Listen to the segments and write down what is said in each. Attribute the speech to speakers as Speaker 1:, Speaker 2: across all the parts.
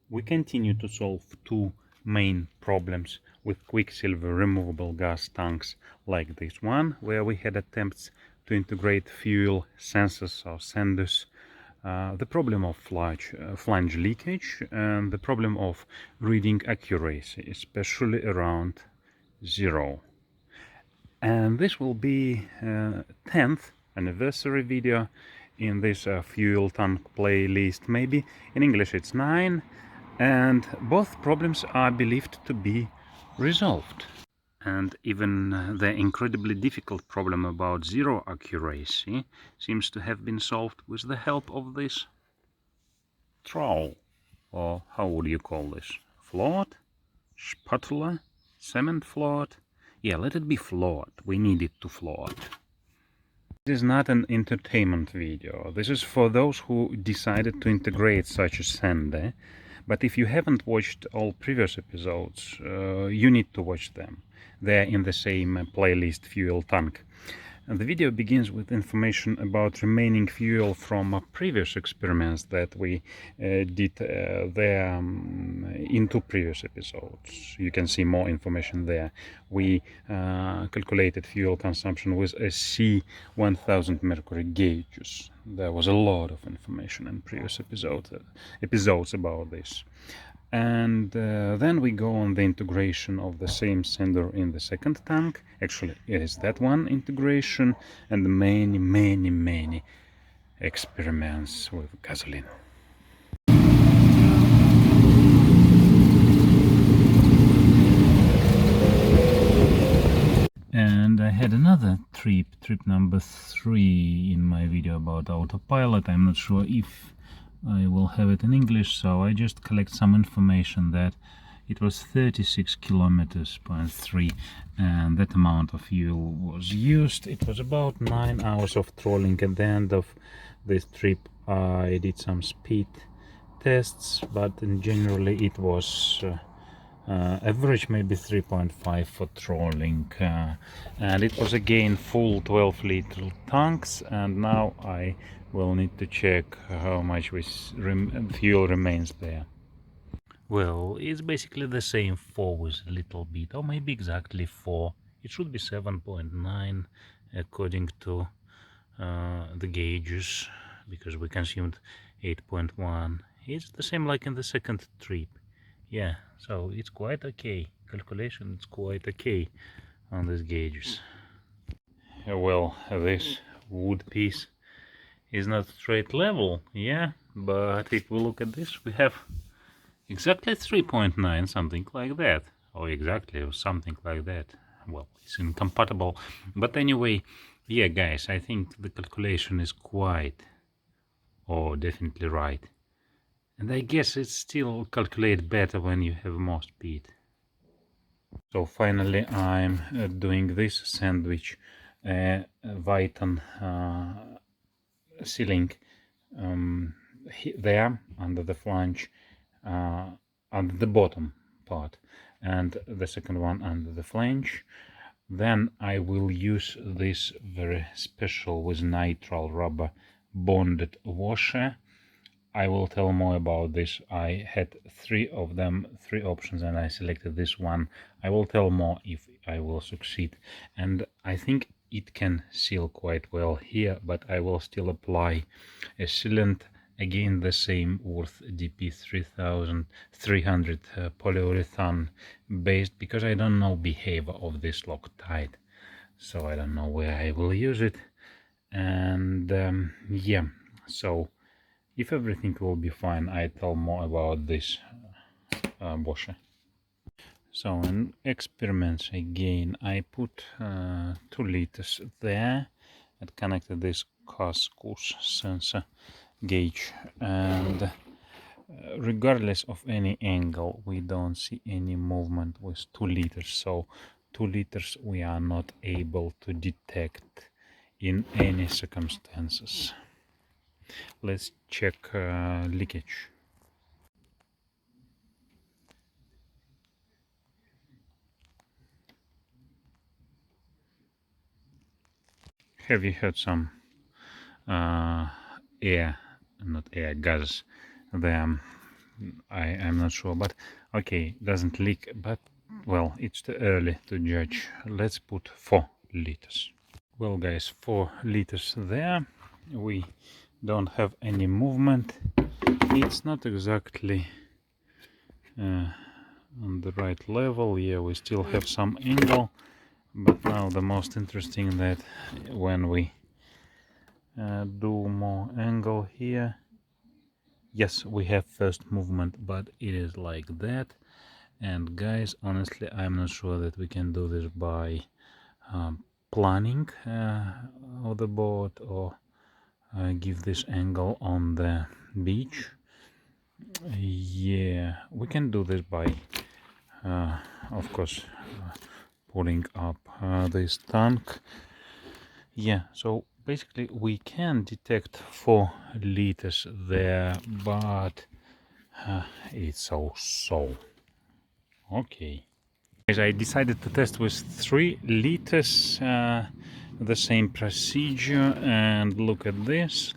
Speaker 1: We continue to solve two main problems with Quicksilver removable gas tanks like this one, where we had attempts to integrate fuel sensors or senders, the problem of flange leakage, and the problem of reading accuracy, especially around 0. And this will be 10th anniversary video in this fuel tank playlist. Maybe in English it's 9, and both problems are believed to be resolved. And even the incredibly difficult problem about 0 accuracy seems to have been solved with the help of this trowel, or how would you call this? Float? Spatula? Cement float? Yeah, let it be float. We need it to float. This is not an entertainment video. This is for those who decided to integrate such a sender. But if you haven't watched all previous episodes, you need to watch them. They're in the same playlist, Fuel Tank. And the video begins with information about remaining fuel from previous experiments that we did there in 2 previous episodes. You can see more information there. We calculated fuel consumption with a C1000 mercury gauges. There was a lot of information in previous episodes about this. And then we go on the integration of the same sender in the second tank. Actually, it is that one integration and many experiments with gasoline. And I had another trip number 3 in my video about autopilot. I'm not sure if I will have it in English, so I just collect some information that it was 36 kilometers per 3, and that amount of fuel was used. It was about 9 hours of trolling. At the end of this trip I did some speed tests, but generally it was average maybe 3.5 for trolling, and it was again full 12-liter tanks. And now I will need to check how much fuel remains there. Well, it's basically the same 4 with a little bit, or maybe exactly 4. It should be 7.9 according to the gauges, because we consumed 8.1. It's the same like in the second trip. Yeah, so it's quite okay. Calculation is quite okay on these gauges. Well, this wood piece is not straight level, yeah, but if we look at this, we have exactly 3.9, something like that, or exactly something like that. Well, it's incompatible, but anyway, yeah, guys, I think the calculation is quite, or definitely right. And I guess it still calculates better when you have more speed. So finally I'm doing this sandwich Viton sealing there under the flange, under the bottom part, and the second one under the flange. Then I will use this very special with nitrile rubber bonded washer. I will tell more about this. I had 3 of them, 3 options, and I selected this one. I will tell more if I will succeed. And I think it can seal quite well here, but I will still apply a sealant, again the same Worth DP3300 polyurethane based, because I don't know behavior of this Loctite, so I don't know where I will use it. And yeah, so if everything will be fine, I tell more about this washer. So in experiments again, I put 2 liters there and connected this Cascos sensor gauge, and regardless of any angle, we don't see any movement with 2 liters. So 2 liters we are not able to detect in any circumstances. Let's check leakage. Have you heard some air, not air, gas there? I'm not sure, but okay, doesn't leak, but well, it's too early to judge. Let's put 4 liters. Well guys, 4 liters there. We don't have any movement. It's not exactly on the right level. Yeah, we still have some angle, but now the most interesting that when we do more angle here, yes, we have first movement, but it is like that. And guys, honestly, I'm not sure that we can do this by planning of the boat or give this angle on the beach. Yeah, we can do this by of course putting up this tank. Yeah, so basically we can detect 4 liters there, but it's so okay. I decided to test with 3 liters, the same procedure, and look at this,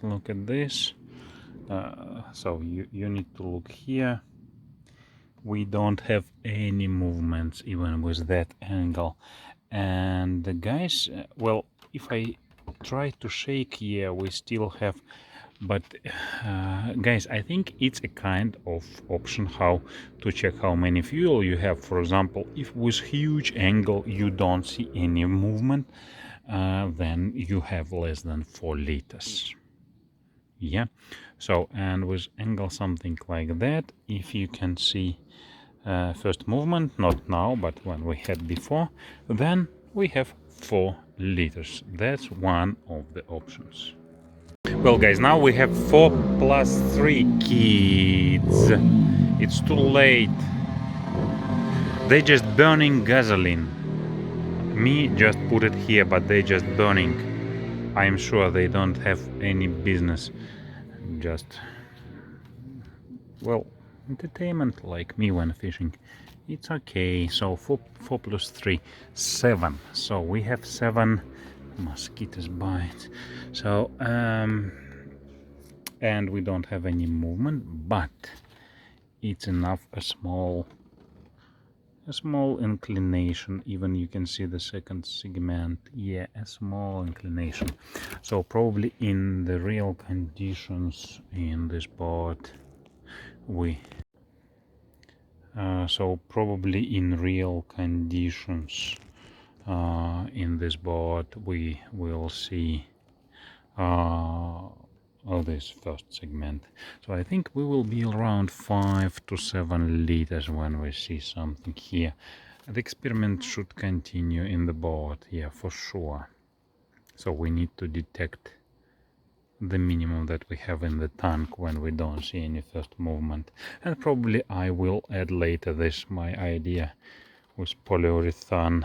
Speaker 1: so you need to look here. We don't have any movements even with that angle. And guys, well, if I try to shake, yeah, we still have, but guys, I think it's a kind of option how to check how many fuel you have. For example, if with huge angle you don't see any movement, then you have less than 4 liters. Yeah, so and with angle something like that, if you can see first movement, not now but when we had before, then we have 4 liters. That's one of the options. Well guys, now we have 4 plus 3 kids. It's too late. They just burning gasoline. Me just put it here, but they just burning. I'm sure they don't have any business. Just, well, entertainment like me when fishing. It's okay. So 4 plus 3, 7. So we have 7 mosquitoes bites. So and we don't have any movement, but it's enough, a small inclination. Even you can see the second segment. Yeah, a small inclination. So probably in the real conditions in this boat we so probably in real conditions in this boat we will see this first segment. So I think we will be around 5 to 7 liters when we see something here. The experiment should continue in the boat, yeah, for sure. So we need to detect the minimum that we have in the tank when we don't see any first movement. And probably I will add later this my idea with polyurethane.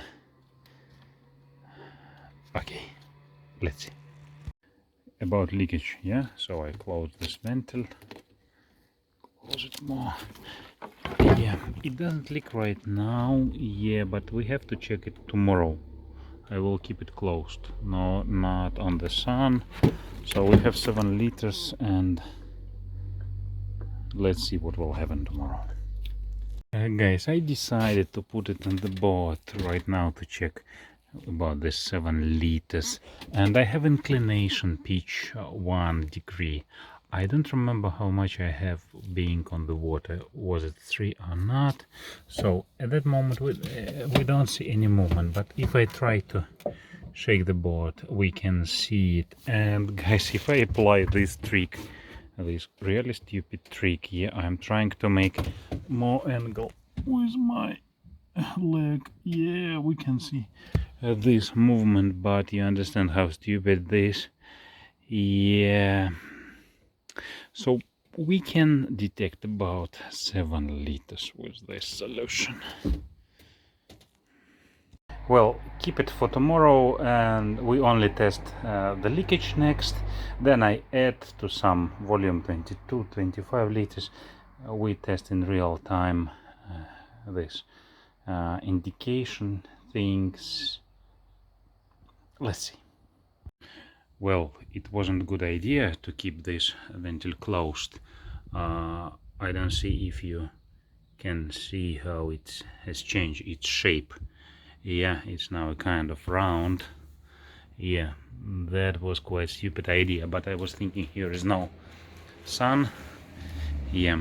Speaker 1: Okay, let's see. About leakage, yeah, so I close this ventil, close it more. Yeah, it doesn't leak right now, yeah, but we have to check it tomorrow. I will keep it closed, no, not on the sun. So we have 7 liters and let's see what will happen tomorrow. Guys, I decided to put it on the boat right now to check about this 7 liters, and I have inclination pitch 1 degree. I don't remember how much I have being on the water, was it 3 or not. So at that moment we don't see any movement, but if I try to shake the boat we can see it. And guys, if I apply this trick, this really stupid trick here, I'm trying to make more angle with my leg, yeah, we can see this movement, but you understand how stupid this, yeah. So we can detect about 7 liters with this solution. Well, keep it for tomorrow, and we only test the leakage next. Then I add to some volume 22-25 liters. We test in real time this indication things. Let's see. Well, it wasn't a good idea to keep this ventil closed. I don't see if you can see how it has changed its shape. Yeah, it's now a kind of round. Yeah, that was quite stupid idea, but I was thinking here is no sun. Yeah,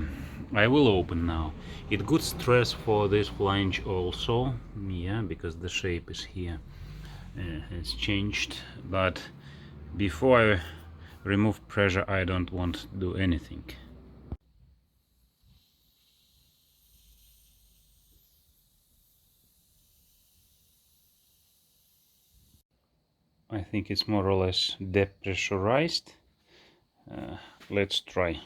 Speaker 1: I will open now. It good stress for this flange also. Yeah, because the shape is here has changed. But before I remove pressure, I don't want to do anything. I think it's more or less depressurized. Let's try.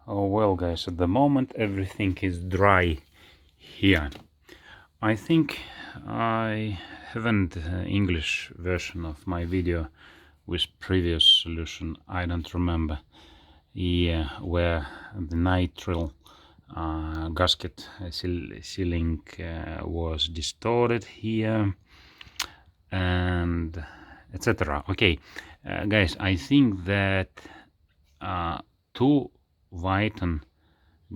Speaker 1: Oh well, guys, at the moment everything is dry here. I think I haven't English version of my video with previous solution. I don't remember. Yeah, where the nitrile gasket sealing was distorted here and etc. Okay, guys, I think that two whiten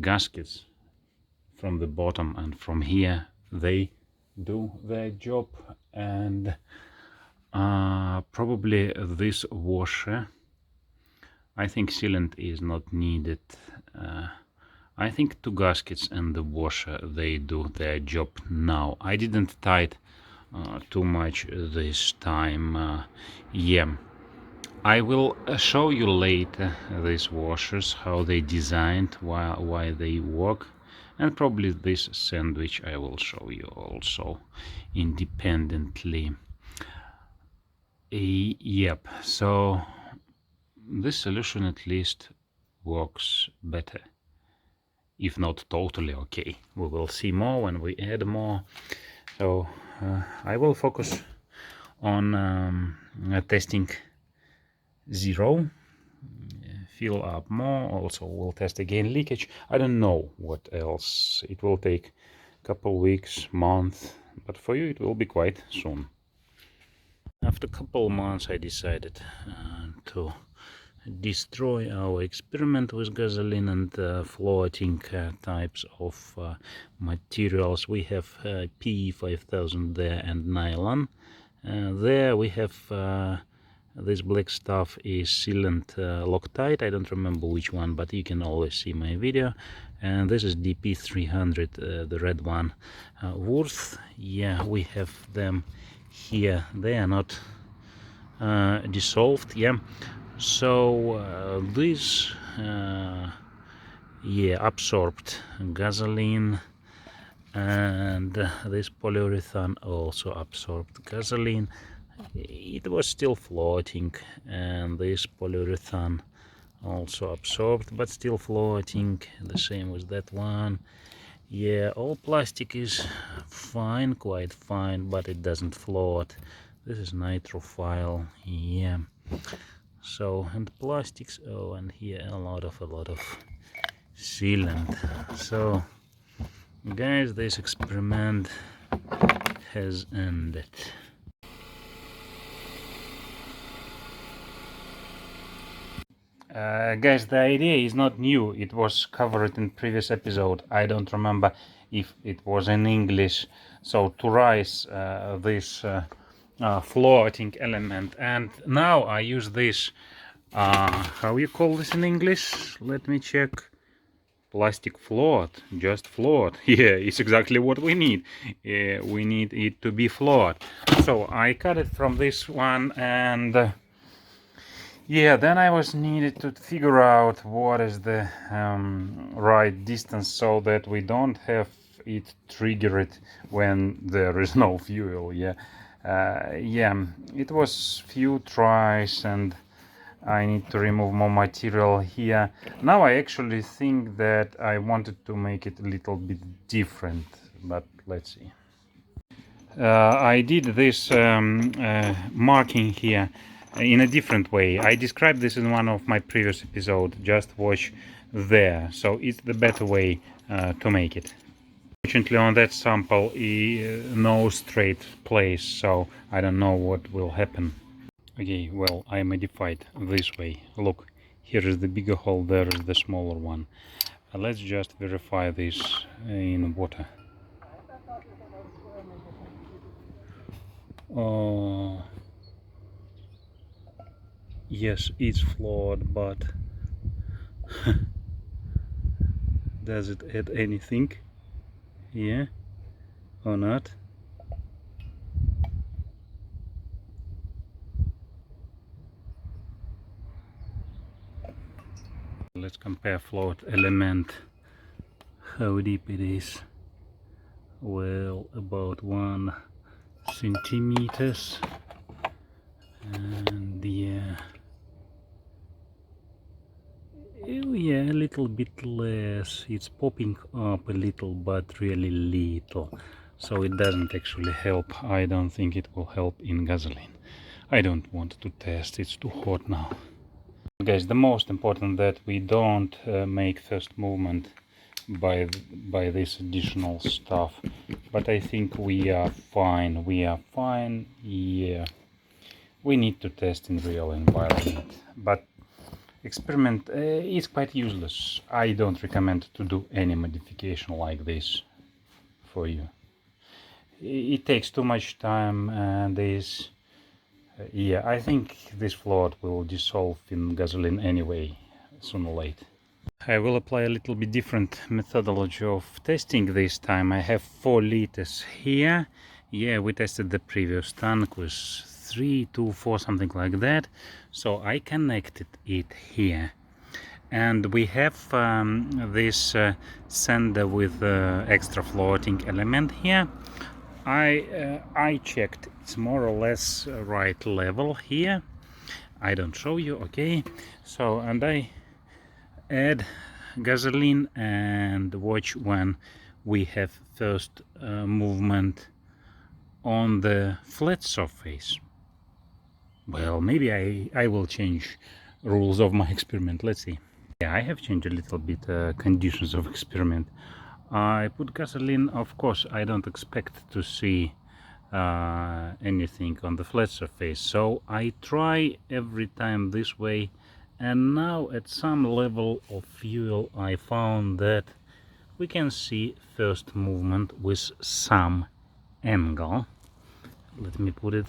Speaker 1: gaskets from the bottom and from here, they do their job, and probably this washer, I think sealant is not needed. I think two gaskets and the washer, they do their job now. I didn't tight too much this time. Yeah, I will show you later these washers, how they designed, why they work, and probably this sandwich I will show you also independently. Yep, so this solution at least works better, if not totally okay. We will see more when we add more. So I will focus on testing 0, fill up more. Also we'll test again leakage. I don't know what else. It will take a couple weeks, month, but for you it will be quite soon. After a couple months I decided to destroy our experiment with gasoline and floating types of materials. We have PE5000 there and nylon. There we have this black stuff is sealant Loctite. I don't remember which one, but you can always see my video. And this is DP300, the red one. Worth, yeah, we have them here. They are not dissolved, yeah. So this yeah, absorbed gasoline, and this polyurethane also absorbed gasoline. It was still floating, and this polyurethane also absorbed but still floating, the same with that one. Yeah, all plastic is fine, quite fine, but it doesn't float. This is nitrophyll, yeah. So, and plastics, oh, and here a lot of sealant. So guys, this experiment has ended. Guys, the idea is not new. It was covered in previous episode. I don't remember if it was in English. So to rise this floating element, and now I use this how you call this in English? Let me check. Plastic float, just float. Yeah, it's exactly what we need. We need it to be float. So I cut it from this one, and yeah, then I was needed to figure out what is the right distance so that we don't have it triggered when there is no fuel. Yeah, it was few tries and I need to remove more material here. Now I actually think that I wanted to make it a little bit different, but let's see. I did this marking here in a different way. I described this in one of my previous episodes. Just watch there. So it's the better way to make it. Fortunately, on that sample, no straight place, so I don't know what will happen. Okay, well, I modified this way. Look, here is the bigger hole, there is the smaller one. Let's just verify this in water. Yes, it's flawed, but does it add anything? Yeah, or not? Let's compare flawed element, how deep it is. Well, about 1 centimeters, and yeah, a little bit less. It's popping up a little, but really little, so it doesn't actually help. I don't think it will help in gasoline. I don't want to test, it's too hot now. Guys, the most important that we don't make first movement by this additional stuff, but I think we are fine. Yeah, we need to test in real environment, but experiment is quite useless. I don't recommend to do any modification like this for you. It takes too much time, and this yeah, I think this fluid will dissolve in gasoline anyway, sooner or later. I will apply a little bit different methodology of testing this time. I have 4 liters here. Yeah, we tested the previous tank with 3, 2, 4, something like that. So I connected it here. And we have this sender with extra floating element here. I checked, it's more or less right level here. I don't show you, okay? So, and I add gasoline and watch when we have first movement on the flat surface. Well, maybe I will change rules of my experiment. Let's see. Yeah, I have changed a little bit conditions of experiment. I put gasoline. Of course, I don't expect to see anything on the flat surface, so I try every time this way. And now at some level of fuel I found that we can see first movement with some angle. Let me put it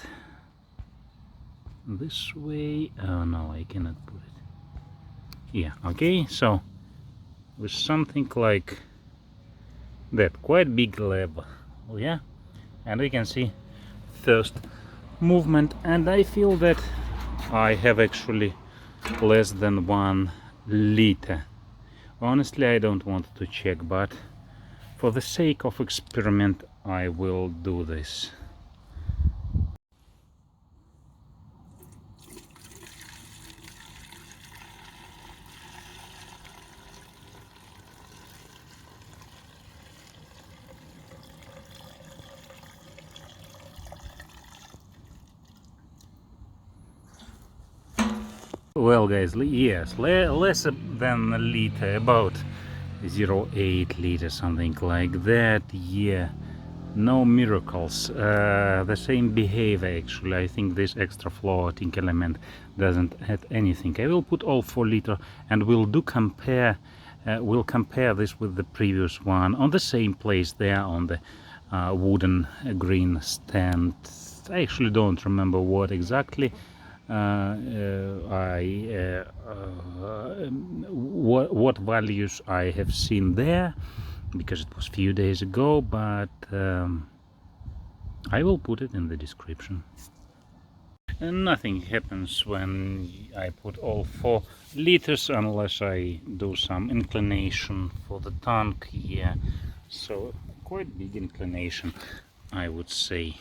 Speaker 1: this way. Oh no, I cannot put it. Yeah, okay, so with something like that, quite big level, yeah, and we can see first movement, and I feel that I have actually less than 1 liter. Honestly, I don't want to check, but for the sake of experiment I will do this. Well guys, yes, less than a liter, about 0.8 liters, something like that. Yeah, no miracles. The same behavior actually. I think this extra floating element doesn't add anything. I will put all 4 liter and we'll compare this with the previous one on the same place there on the wooden green stand. I actually don't remember what exactly. What values I have seen there, because it was a few days ago, but I will put it in the description. And nothing happens when I put all 4 liters unless I do some inclination for the tank here. So quite big inclination, I would say.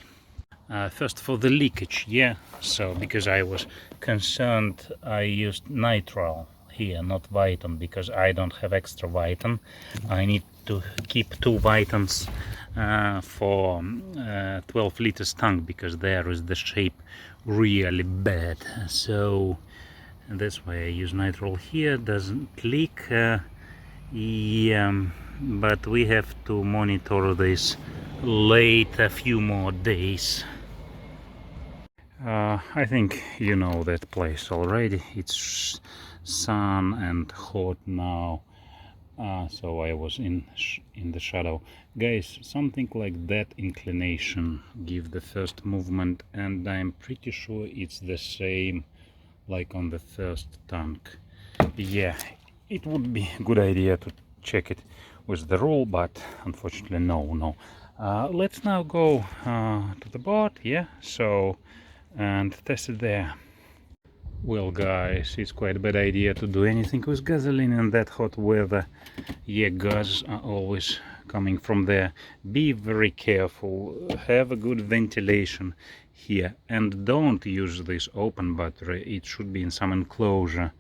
Speaker 1: First for the leakage, yeah, so because I was concerned, I used nitrile here, not Viton, because I don't have extra Viton. I need to keep 2 Vitons for 12 liters tank, because there is the shape really bad. So that's why I use nitrile here. Doesn't leak. Yeah, but we have to monitor this late a few more days. I think you know that place already. It's sun and hot now, so I was in the shadow. Guys, something like that inclination give the first movement, and I'm pretty sure it's the same like on the first tank. Yeah, it would be a good idea to check it with the rule, but unfortunately no. Let's now go to the boat, yeah, so, and test it there. Well guys, it's quite a bad idea to do anything with gasoline in that hot weather. Yeah, gases are always coming from there. Be very careful, have a good ventilation here, and don't use this open battery. It should be in some enclosure.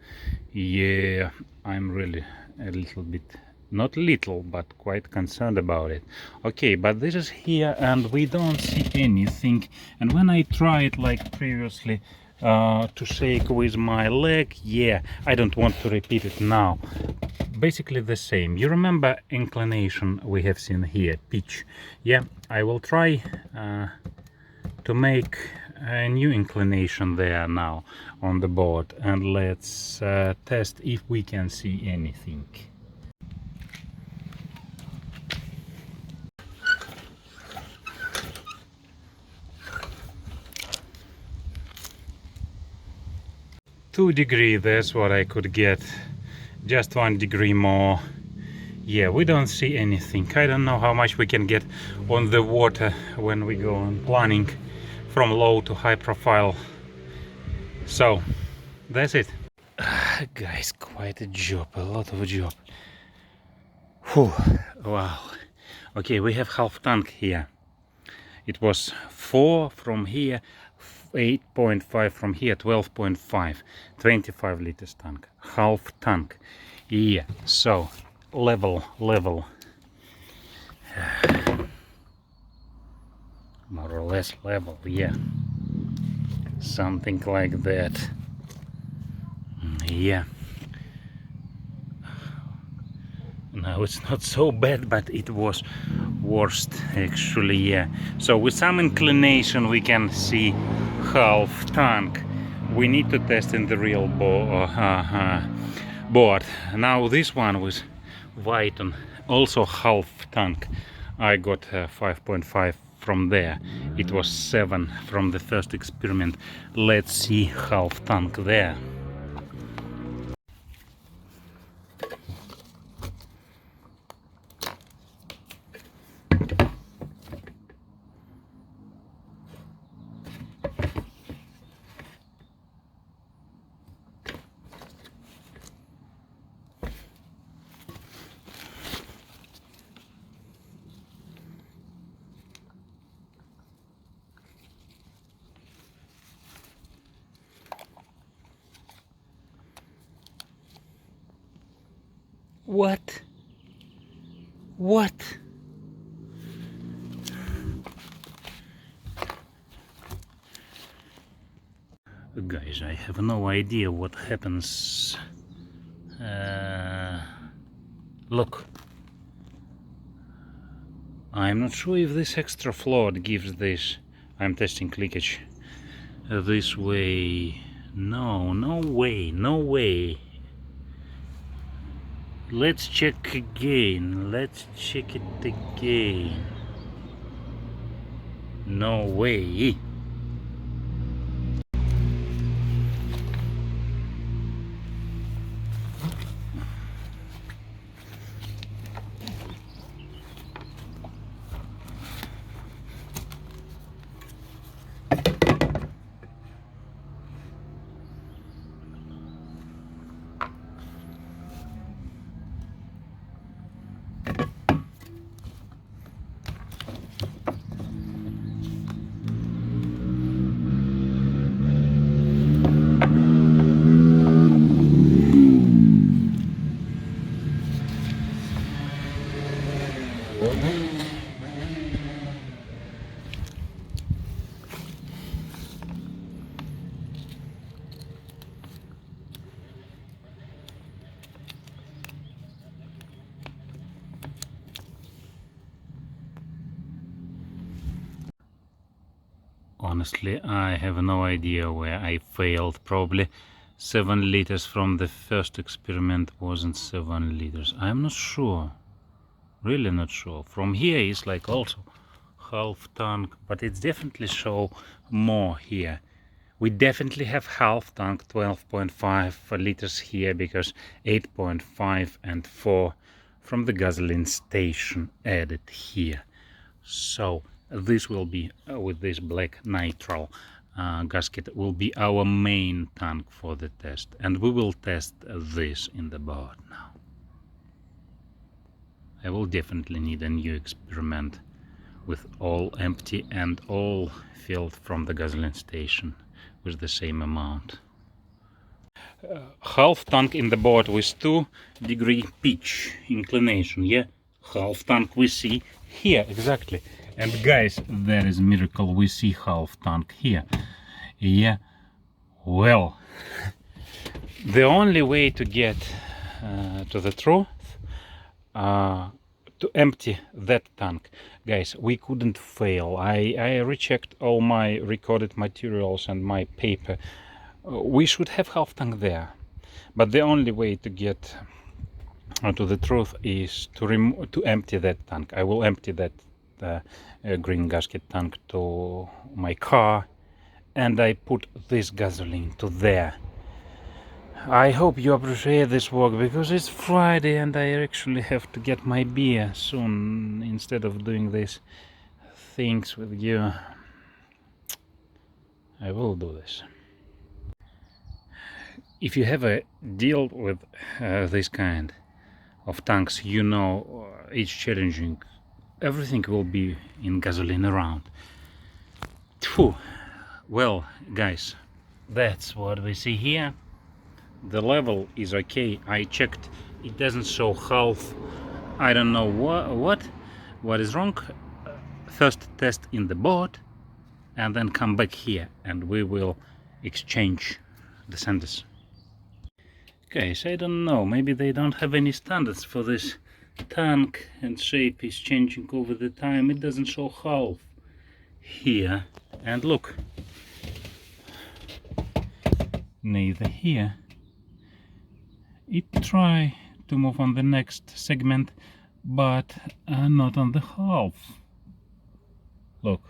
Speaker 1: Yeah, I'm really a little bit, not little, but quite concerned about it. Okay, but this is here and we don't see anything. And when I try it like previously to shake with my leg, yeah, I don't want to repeat it now. Basically the same. You remember inclination we have seen here, pitch. Yeah, I will try to make a new inclination there now on the board, and let's test if we can see anything. Two degrees, that's what I could get. Just 1 degree more. Yeah, we don't see anything. I don't know how much we can get on the water when we go on planning from low to high profile. So that's it. Guys, quite a job, a lot of a job. Whew, wow. Okay, we have half tank here. It was 4 from here, 8.5 from here, 12.5, 25 liters tank, half tank. Yeah, so level, more or less level, yeah, something like that. Yeah, now it's not so bad, but it was worst actually. Yeah, so with some inclination we can see half tank. We need to test in the real board. Now this one was Viton, also half tank. I got 5.5 from there. It was 7 from the first experiment. Let's see half tank there. What? Guys, I have no idea what happens. Look, I'm not sure if this extra float gives this. I'm testing leakage this way. No way. Let's check again. No way. Honestly, I have no idea where I failed. Probably 7 liters from the first experiment wasn't 7 liters. I'm not sure. Really not sure. From here is like also half tank, but it's definitely show more here. We definitely have half tank, 12.5 liters here, because 8.5 and 4 from the gasoline station added here. So this will be with this black nitrile gasket will be our main tank for the test, and we will test this in the boat now. I will definitely need a new experiment with all empty and all filled from the gasoline station with the same amount. Half tank in the boat with 2-degree pitch inclination. Yeah, half tank we see here exactly. And guys, that is a miracle. We see half tank here. Yeah, well, the only way to get to the truth, to empty that tank, guys, we couldn't fail. I rechecked all my recorded materials and my paper. We should have half tank there, but the only way to get to the truth is to empty that tank. I will empty that green gasket tank to my car, and I put this gasoline to there. I hope you appreciate this work, because it's Friday and I actually have to get my beer soon instead of doing these things with you. I will do this. If you have a deal with this kind of tanks, you know it's challenging. Everything will be in gasoline around. Phew. Well, guys, that's what we see here. The level is okay. I checked, it doesn't show half. I don't know what is wrong. First test in the boat and then come back here and we will exchange the sanders. Guys, I don't know, maybe they don't have any standards for this tank, and shape is changing over the time. It doesn't show half here, and look, neither here. It try to move on the next segment, but not on the half. Look.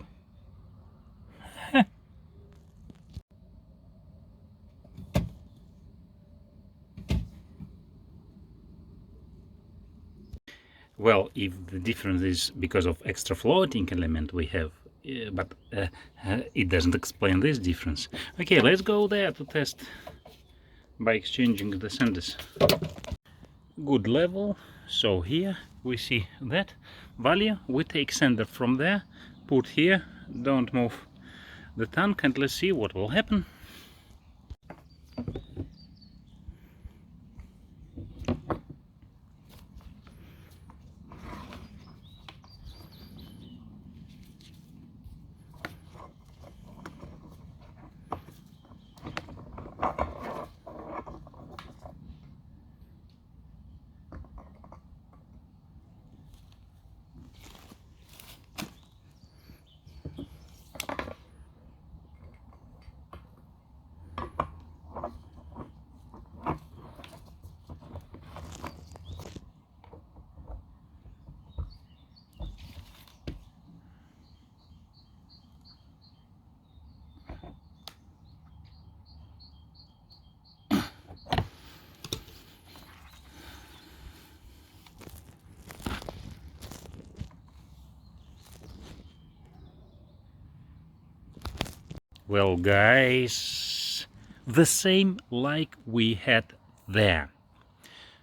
Speaker 1: Well, if the difference is because of extra floating element we have, but it doesn't explain this difference. Okay, let's go there to test by exchanging the sanders. Good level. So here we see that value. We take sander from there, put here, don't move the tank, and let's see what will happen. Well, guys, the same like we had there.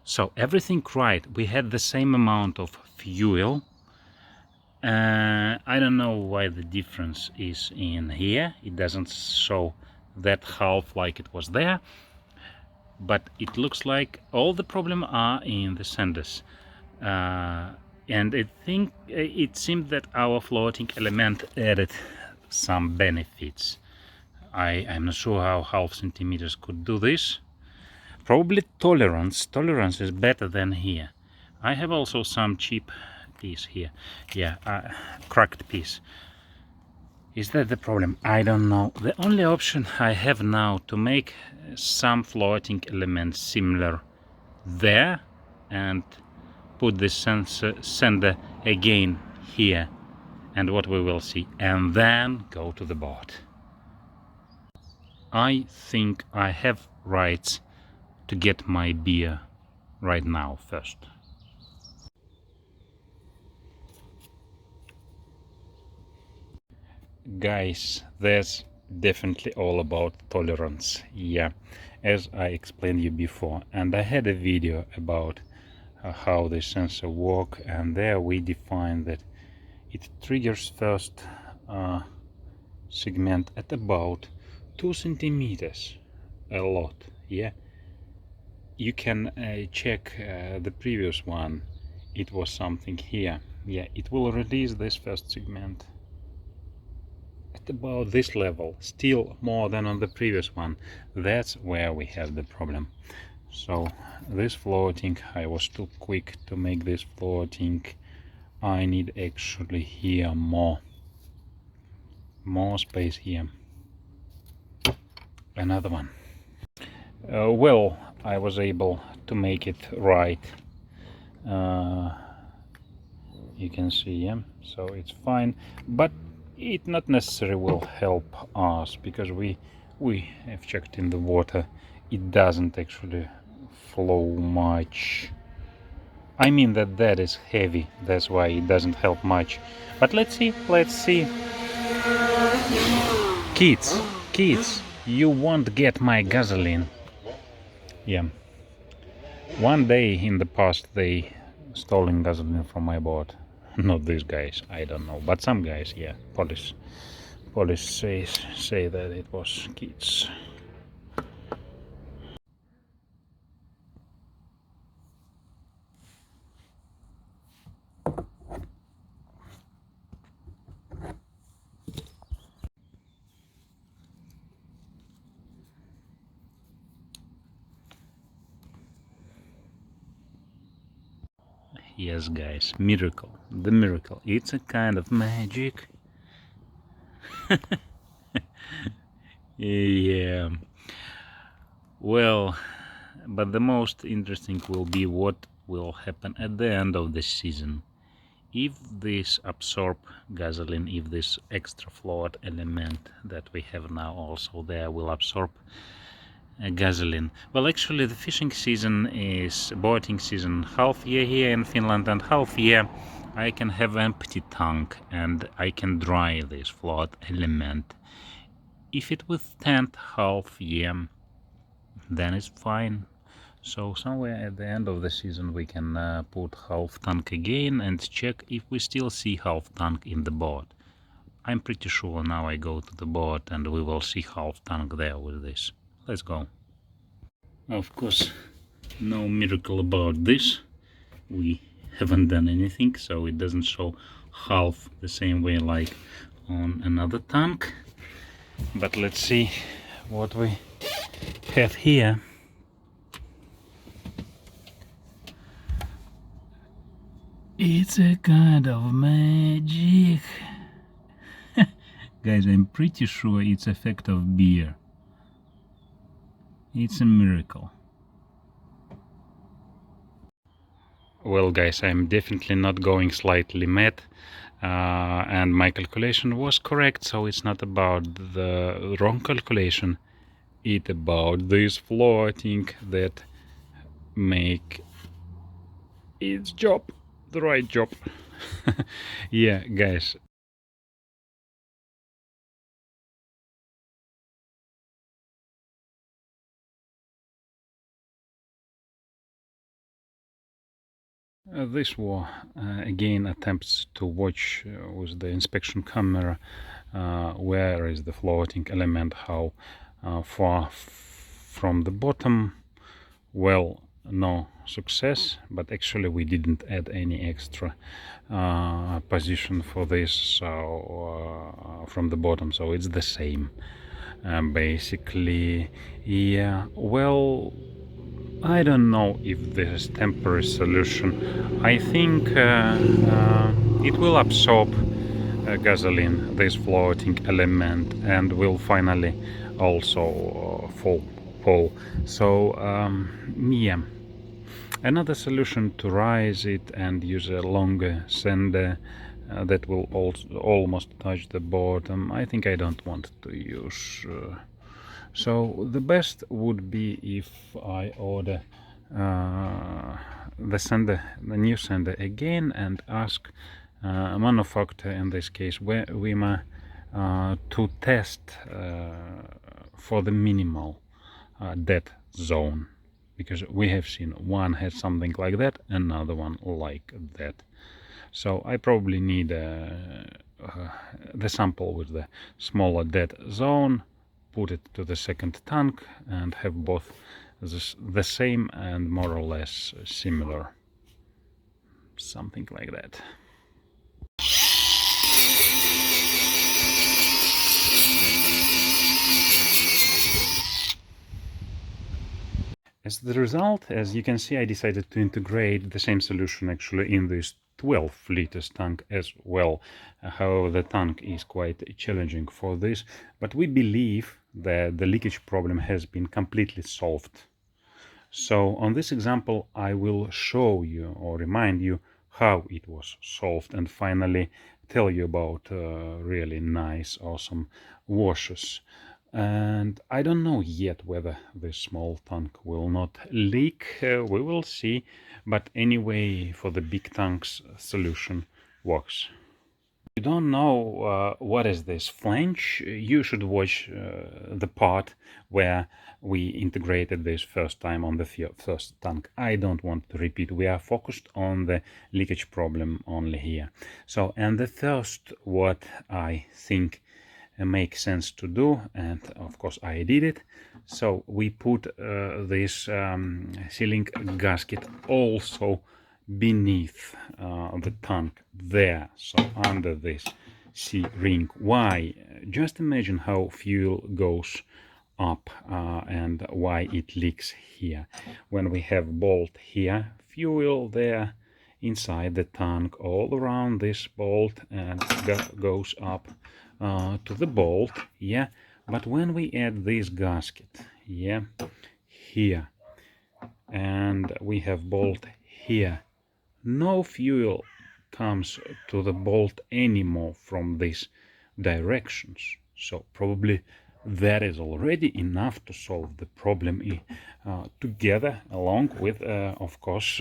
Speaker 1: So everything right. We had the same amount of fuel. I don't know why the difference is in here. It doesn't show that half like it was there, but it looks like all the problem are in the sanders. And I think it seemed that our floating element added some benefits. I'm not sure how half centimeters could do this. Probably tolerance is better than here. I have also some cheap piece here. Yeah, cracked piece. Is that the problem? I don't know. The only option I have now to make some floating elements similar there and put this sender again here, and what we will see, and then go to the boat. I think I have rights to get my beer right now first. Guys, that's definitely all about tolerance. Yeah, as I explained you before, and I had a video about how the sensor work, and there we define that it triggers first segment at about 2 centimeters. A lot. Yeah, you can check the previous one. It was something here. Yeah, it will release this first segment at about this level, still more than on the previous one. That's where we have the problem. So this floating, I was too quick to make this floating. I need actually here more space here. Another one. Well, I was able to make it right. You can see, yeah, so it's fine, but it not necessarily will help us, because we have checked in the water. It doesn't actually flow much. I mean that is heavy, that's why it doesn't help much. But let's see. Kids, you won't get my gasoline. Yeah, one day in the past they stolen gasoline from my boat. Not these guys, I don't know, but some guys, yeah. Police say that it was kids. Yes, guys, miracle. The miracle. It's a kind of magic. Yeah. Well, but the most interesting will be what will happen at the end of the season. If this absorb gasoline, if this extra float element that we have now also there will absorb gasoline. Well, actually the fishing season is boating season half year here in Finland, and half year I can have empty tank and I can dry this float element. If it withstand half year, then it's fine. So somewhere at the end of the season we can put half tank again and check if we still see half tank in the boat. I'm pretty sure now I go to the boat and we will see half tank there with this. Let's go. Of course, no miracle about this. We haven't done anything, so it doesn't show half the same way like on another tank. But let's see what we have here. It's a kind of magic. Guys, I'm pretty sure it's effect of beer. It's a miracle. Well, guys, I'm definitely not going slightly mad, and my calculation was correct, so it's not about the wrong calculation. It's about this floating that make its job, the right job. Yeah, guys. This war again attempts to watch with the inspection camera where is the floating element, how far from the bottom. Well, no success, but actually we didn't add any extra position for this, so from the bottom, so it's the same basically. Yeah, well, I don't know if this is temporary solution. I think it will absorb gasoline, this floating element, and will finally also fall. So yeah, another solution to rise it and use a longer sender that will also almost touch the bottom. I think I don't want to use. So the best would be if I order the new sender again, and ask manufacturer, in this case Wima, to test for the minimal dead zone, because we have seen one has something like that, another one like that. So I probably need the sample with the smaller dead zone, put it to the second tank, and have both the same and more or less similar, something like that. As the result, as you can see, I decided to integrate the same solution actually in this 12 liters tank as well. However, the tank is quite challenging for this, but we believe that the leakage problem has been completely solved. So on this example, I will show you or remind you how it was solved, and finally tell you about really nice, awesome washers. And I don't know yet whether this small tank will not leak. We will see. But anyway, for the big tanks, solution works. If you don't know what is this flange, you should watch the part where we integrated this first time on the first tank. I don't want to repeat. We are focused on the leakage problem only here. So, and the first what I think makes sense to do, and of course I did it. So we put this sealing gasket also beneath the tank there, so under this C-ring. Why? Just imagine how fuel goes up and why it leaks here. When we have bolt here, fuel there inside the tank, all around this bolt, and goes up to the bolt, yeah. But when we add this gasket, yeah, here, and we have bolt here, no fuel comes to the bolt anymore from these directions. So probably that is already enough to solve the problem together, along with of course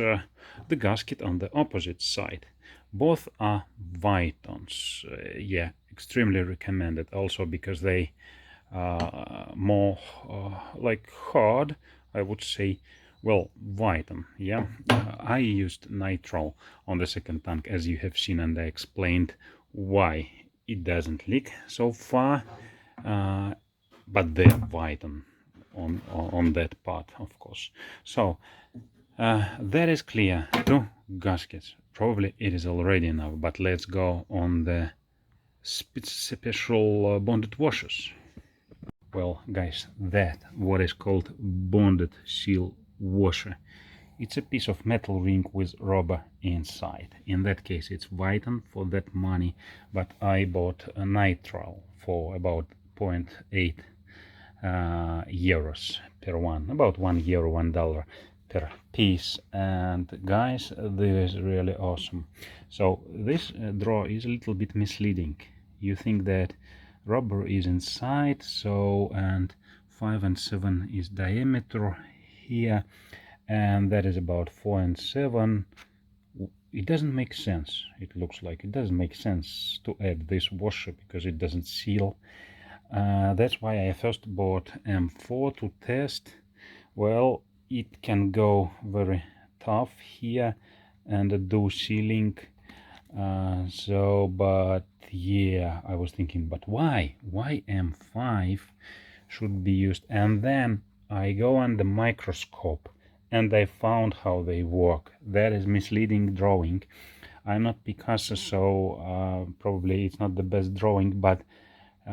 Speaker 1: the gasket on the opposite side. Both are Vitons, yeah, extremely recommended, also because they more like hard, I would say. Well, Viton, yeah. I used nitrile on the second tank, as you have seen, and I explained why it doesn't leak so far. But they're Viton on that part, of course. So that is clear. 2 gaskets. Probably it is already enough, but let's go on the special bonded washers. Well, guys, that what is called bonded seal washer. It's a piece of metal ring with rubber inside. In that case, it's Viton for that money, but I bought a nitrile for about 0.8 euros per one, about €1, $1 per piece. And guys, this is really awesome. So this drawer is a little bit misleading. You think that rubber is inside, so, and 5 and 7 is diameter here, and that is about 4 and 7. It doesn't make sense. It looks like it doesn't make sense to add this washer because it doesn't seal. That's why I first bought M4 to test. Well, it can go very tough here and do sealing. So, but yeah, I was thinking, but why M5 should be used? And then I go on the microscope and I found how they work. That is misleading drawing. I'm not Picasso, so probably it's not the best drawing, but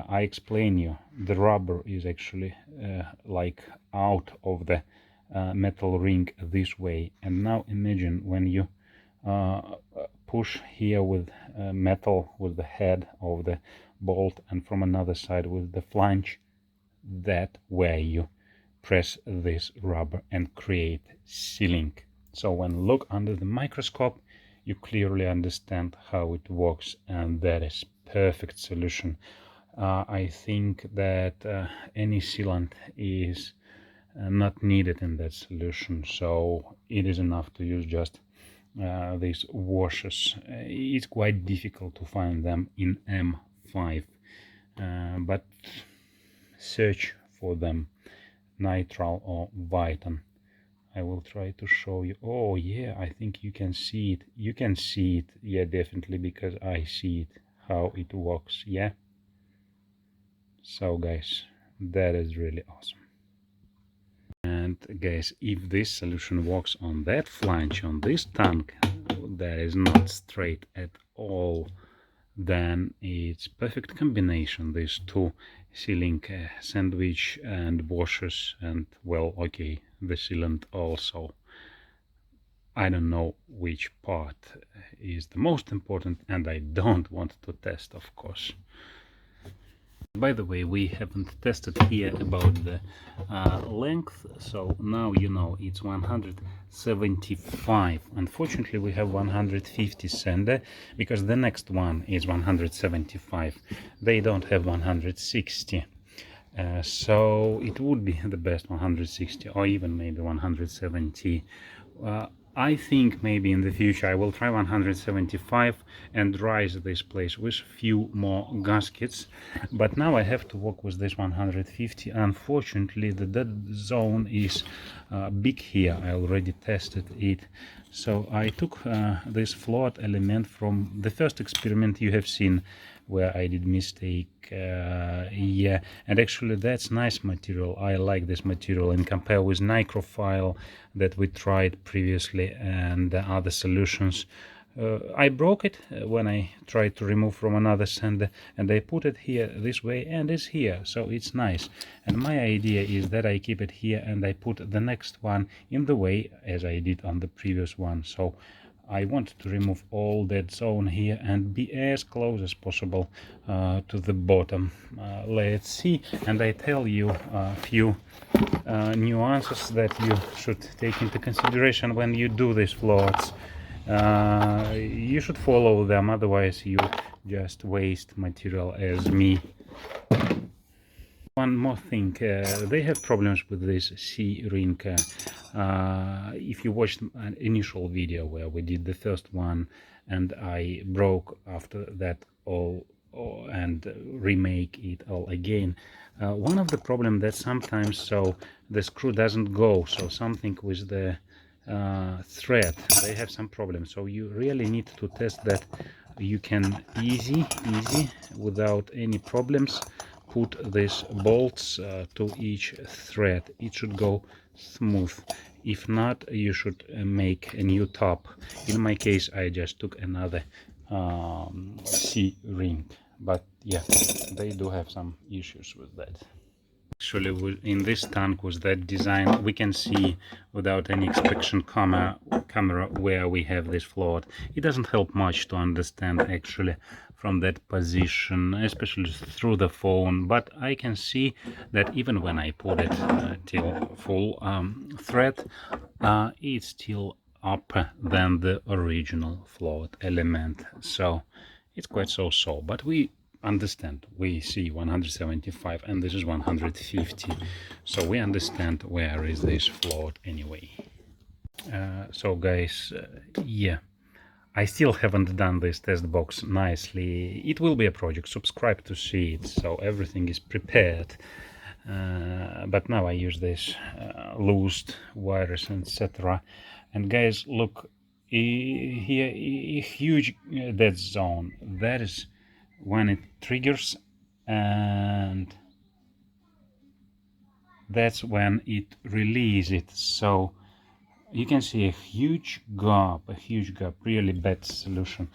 Speaker 1: I explain you. The rubber is actually like out of the metal ring this way. And now imagine when you push here with metal with the head of the bolt, and from another side with the flange, that where you press this rubber and create sealing. So when look under the microscope, you clearly understand how it works, and that is perfect solution. I think that any sealant is not needed in that solution, so it is enough to use just these washers. It's quite difficult to find them in M5, but search for them, nitrile or Viton. I will try to show you. Oh yeah, I think you can see it. You can see it, yeah, definitely, because I see it how it works. Yeah, so guys, that is really awesome. And guys, if this solution works on that flange, on this tank that is not straight at all, then it's perfect combination, these two sealing sandwich and washers, and well, okay, the sealant also. I don't know which part is the most important, and I don't want to test, of course. By the way, we haven't tested here about the length, so now you know it's 175. Unfortunately, we have 150 sander because the next one is 175. They don't have 160. So it would be the best 160 or even maybe 170. I think maybe in the future I will try 175 and rise this place with few more gaskets, but now I have to work with this 150. Unfortunately, the dead zone is big here. I already tested it, so I took this float element from the first experiment you have seen where I did mistake. Yeah, and actually that's nice material. I like this material, and compare with Nicrophile that we tried previously and the other solutions. I broke it when I tried to remove from another sander, and I put it here this way, and it's here, so it's nice. And my idea is that I keep it here and I put the next one in the way as I did on the previous one. So I want to remove all that zone here and be as close as possible to the bottom. Let's see, and I tell you a few nuances that you should take into consideration when you do these floats. You should follow them, otherwise you just waste material as me. One more thing, they have problems with this C-ring. If you watched an initial video where we did the first one and I broke after that all and remake it all again, one of the problem that sometimes so the screw doesn't go, so something with the thread, they have some problems, so you really need to test that you can easy without any problems put these bolts to each thread. It should go smooth. If not, you should make a new top. In my case, I just took another C-ring, but yeah, they do have some issues with that. Actually, in this tank with that design, we can see without any inspection camera where we have this float. It doesn't help much to understand actually from that position, especially through the phone, but I can see that even when I put it till full thread, it's still upper than the original float element, so it's quite so, but we understand, we see 175 and this is 150, so we understand where is this float anyway. So guys, yeah, I still haven't done this test box nicely. It will be a project, subscribe to see it, so everything is prepared. But now I use this loosed wires, etc. And guys, look here, a huge dead zone. That is when it triggers, and that's when it releases it. So you can see a huge gap, really bad solution.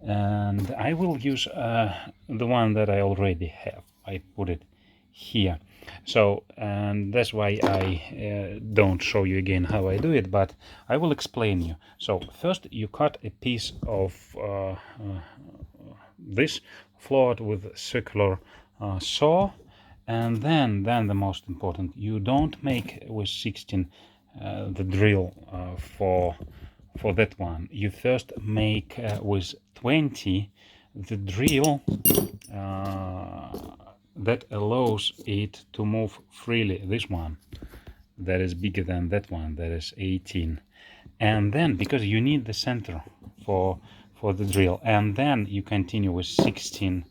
Speaker 1: And I will use the one that I already have. I put it here. So, and that's why I don't show you again how I do it, but I will explain you. So first you cut a piece of this floor with circular saw, and then the most important, you don't make with 16 the drill for that one. You first make with 20 the drill that allows it to move freely. This one that is bigger than that one, that is 18. And then because you need the center for the drill, and then you continue with 16.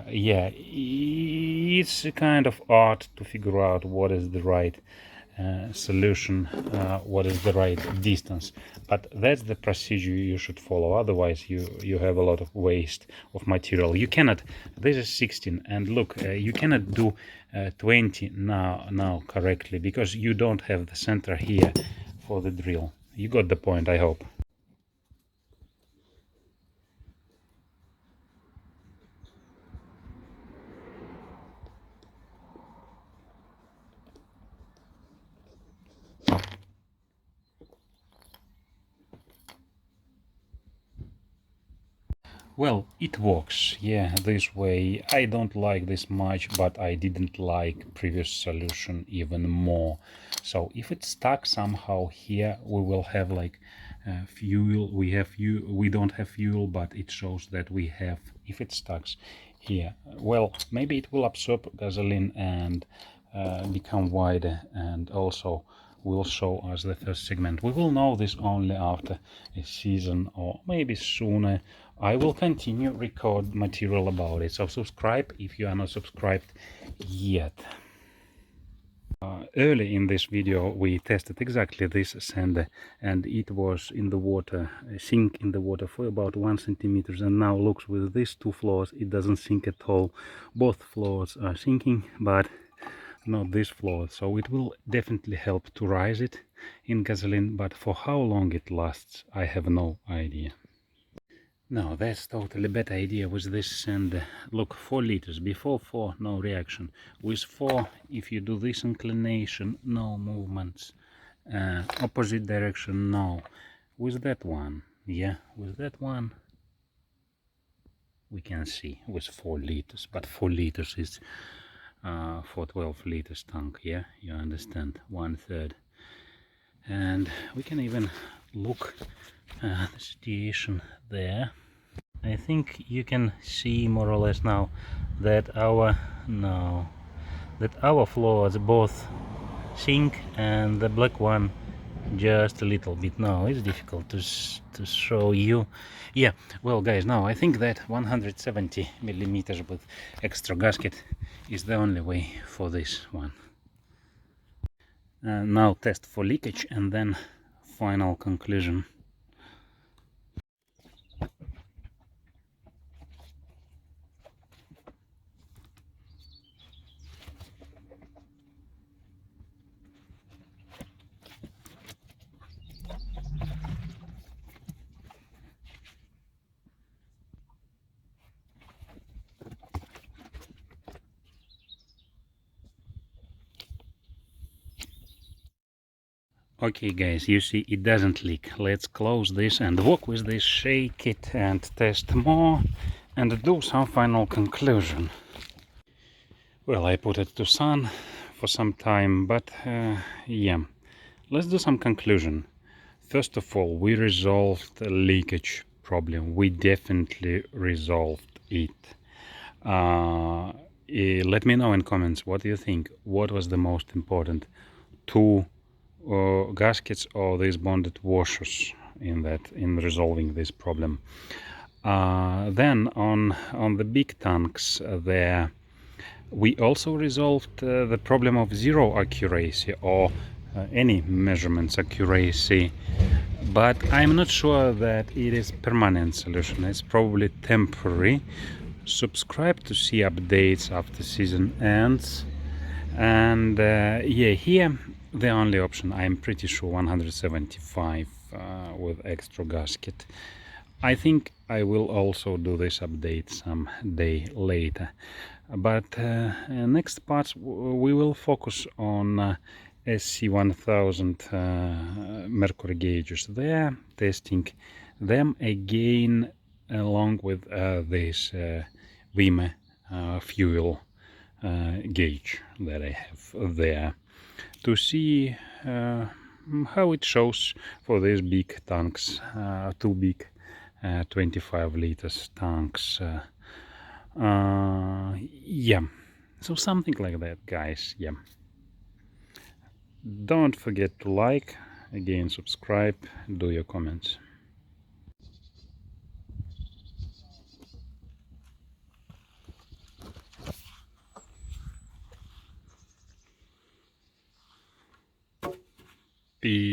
Speaker 1: Yeah, it's a kind of art to figure out what is the right solution, what is the right distance, but that's the procedure you should follow. Otherwise you have a lot of waste of material. You cannot, this is 16, and look, you cannot do 20 now correctly because you don't have the center here for the drill. You got the point, I hope. Well, it works, yeah, this way. I don't like this much, but I didn't like previous solution even more. So if it's stuck somehow here, we will have like fuel. We don't have fuel, but it shows that we have. If it stuck here, well, maybe it will absorb gasoline and become wider, and also will show us the first segment. We will know this only after a season or maybe sooner. I will continue record material about it, so subscribe if you are not subscribed yet. Early in this video we tested exactly this sander, and it was in the water, sink in the water for about 1 centimeter, and now looks with these two floors it doesn't sink at all. Both floors are sinking, but not this floor, so it will definitely help to rise it in gasoline, but for how long it lasts I have no idea. No, that's totally bad idea with this sander. Look, 4 liters. Before 4, no reaction. With 4, if you do this inclination, no movements. Opposite direction, no. With that one, yeah, with that one, we can see with 4 liters. But 4 liters is for 12 liters tank, yeah, you understand, 1/3. And we can even look at the situation there. I think you can see more or less now that our floors both sink, and the black one just a little bit. Now it's difficult to show you. Yeah, well guys, now I think that 170 millimeters with extra gasket is the only way for this one. Now test for leakage and then final conclusion. Okay guys, you see it doesn't leak. Let's close this and work with this, shake it and test more and do some final conclusion. Well, I put it to sun for some time, but yeah, let's do some conclusion. First of all, we resolved the leakage problem. We definitely resolved it. Let me know in comments what you think. What was the most important? Two gaskets or these bonded washers in resolving this problem. Then on the big tanks there, we also resolved the problem of zero accuracy or any measurements accuracy, but I'm not sure that it is permanent solution. It's probably temporary. Subscribe to see updates after season ends. And yeah, here the only option, I'm pretty sure 175 with extra gasket. I think I will also do this update some day later. But next parts we will focus on SC1000 mercury gauges there, testing them again along with this Vime fuel gauge that I have there to see how it shows for these big tanks, two big 25 liters tanks. Yeah, so something like that, guys. Yeah, don't forget to like, again subscribe, do your comments. Peace.